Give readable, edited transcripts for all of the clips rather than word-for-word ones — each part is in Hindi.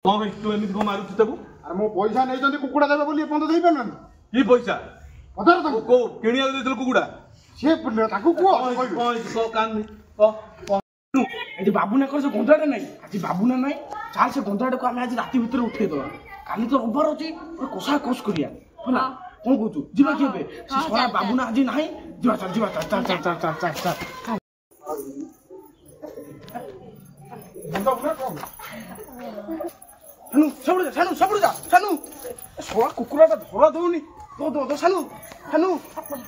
कौन है तू एमित को मारू तू अरे मो पैसा नै जंदी कुकुडा देबे बोली पंद देई परन की पैसा पदर त को किनिया देतल कुकुडा से ताकू को को कान को एटी बाबू ना कर से गोंदाटा नै आज बाबू ना नै चाल से गोंदाटा को हम आज राती भीतर उठे दो काली तो रविवार अछि कोसा कोस करिया होला कोन कहू जीवा केबे से सोना बाबू ना आज नाही जीवा चल सानू सानू सोआ कुकुराटा धरा दउनी दो सानू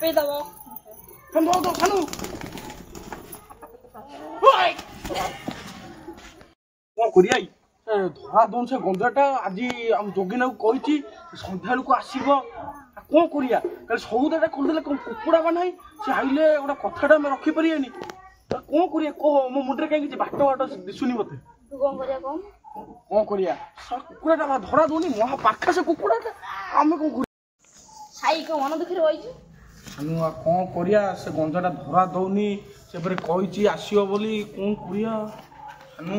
पे दबो दो सानू ओय कोन करियाई धरा दउन से गंजाटा आज हम जोगिना को कहिची संध्या लोक आसीबो कोन करिया काल सौदाटा खोलदेले कुकुरा बा नाही से आइले ओडा कथाटा हम रखि परियानी कोन करिया को मो मुंडरे काई कि बाट दिसुनी मते तू कोन करिया कोन करिया कुकुराटा बा धरा दउनी मोहा पाखा से कुकुराटा हम कोन छाई को मन दुखरे होई सानू कोन करिया से गंजाटा धरा दउनी से परे कहिची आसीओ बोली कोन करिया सानू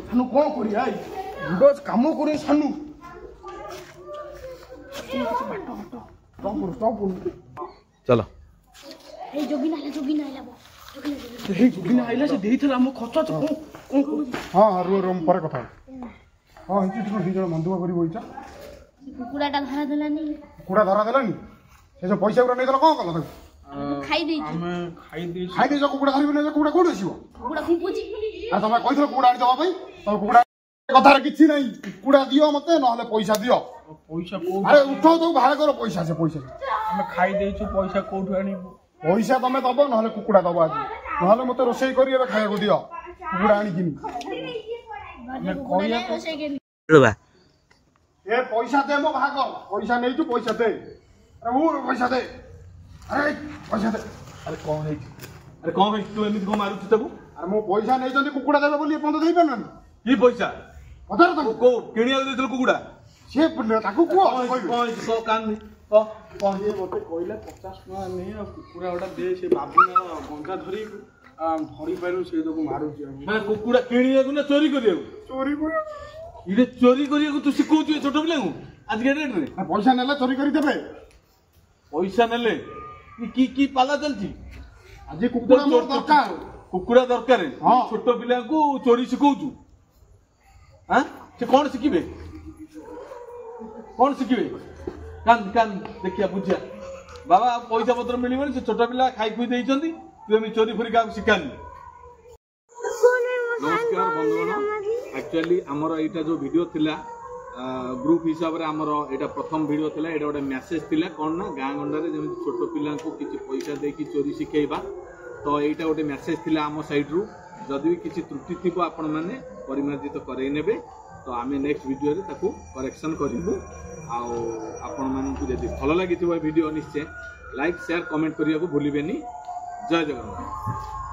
सानू कोन करिया बुडो काम करे सानू चलो ए जोगिना आइला जोगिना आइला से देइथला हम खर्च कोन हां रो पर कथा हां हिची तो हिजो मंदुआ करी बोइचा कुकुडाटा धरा देलानी कुकुडा धरा देलानी से जो पैसा उरा नै देला कोन कला खाई देई हम खाई दे जो कुकुडा धरिबो नै जो कुकुडा कोड आसीबो कुकुडा खुपुची आ तमे कहिथलो कुकुडा आनी दबा भाई तो कुकुडा कथा रे किछि नै कुकुडा दियो मते नहले पैसा दियो पैसा को अरे उठो तो भाग करो पैसा से हम खाई देछु पैसा कोठु आनीबो पैसा तमे दबो नहले कुकुडा दबो आज नहले मते रोसई करी एबे खाया को दियो कुकुडा आनी किनी मैं कोया तो रे ए पैसा दे मो भाग पैसा नै तू पैसा दे अरे वो पैसा दे अरे पैसा दे अरे कौन है तू एमित को मारू तू अरे मो पैसा नै जंदी कुकुडा देबे बोली पंद देई परन की पैसा पदर त को किनिया देतल कुकुडा से ताकू को को कान को ये मते कहला 50 टका नै कुकुरा ओटा दे से बाबू ना गंगा धरी धरी पारू से तो मारू छी मैं कुकुडा किनिया को ना चोरी करियो इरे चोरी करियो तू सिखौ छु छोटो पिला को आज के डेट रे पैसा नेले चोरी करी देबे पैसा नेले की पाला चलची आज कुकुडा मोर दरकार कुकुडा दरकार हां छोटो पिला को चोरी सिखौ छु हां से कोन सिखिबे कान देखिया बुझिया बाबा पैसा पत्र मिलबनी से छोटा पिला खाई खुई देइछंती तू एमी चोरी फुरी का सिखानी। नमस्कार बंधुगण एक्चुअली हमर एटा जो वीडियो थिला ग्रुप हिसाब रे हमर एटा प्रथम वीडियो थिला एटा ओटा मेसेज थिला कोन ना गां गंडा रे जेमि छोटो पिला को किछि पैसा देकी चोरी सिखेइबा तो एटा ओटे मेसेज थिला हम साइड रु जदि किछि त्रुटि थिबो आपण माने परिमार्जित करई नेबे तो आम नेक्स्ट वीडियो रे ताकू करेक्शन करिबु आपण मानकु जदि भल लागिथिबो वीडियो निश्चय लाइक शेयर कमेंट करिया को भूलिबेनी। जय जगन्नाथ।